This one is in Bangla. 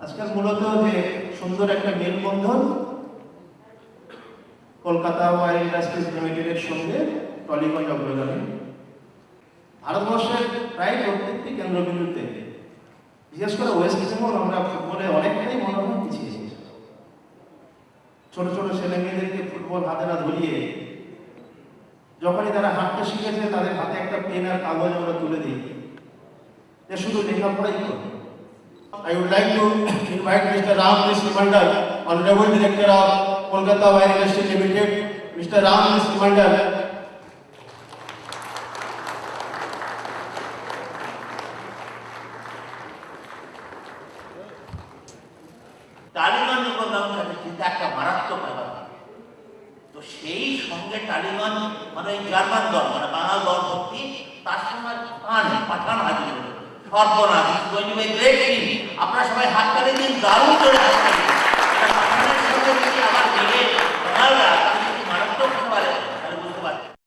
আজকাল মূলত যে সুন্দর একটা মেলবন্ধন কলকাতা ওয়ার ইন্ডাস্ট্রিজ লিমিটেডের সঙ্গে টলিগঞ্জ অগ্রগামী। ভারতবর্ষের প্রায় প্রত্যেকটি কেন্দ্রবিন্দুতে, বিশেষ করে ওয়েস্ট বেঙ্গল, আমরা ফুটবলে অনেকটাই মনে হয় পিছিয়ে। ছোট ছোট ছেলে মেয়েদেরকে ফুটবল হাতে না ধরিয়ে যখনই তারা হাঁটতে শিখেছে, তাদের হাতে একটা পেন আর কাগজ আমরা তুলে দিই, যে শুধু লেখাপড়াই করবে। I would like to invite Mr. Ram Mishra Mandal, Honorable Director of Kolkata Wire Industries Limited, Mr. Ram Mishra Mandal. Tollygunge উপগ্রাম কিন্তু একটা মারাত্মক ব্যাপার। তো সেই সঙ্গে টালিগঞ্জ মানে ওই জার্মান দল, মানে বাংলা দল ভর্তি, তার সঙ্গে পাঠান হাজির হলো। সর্বনাশ, আপনারা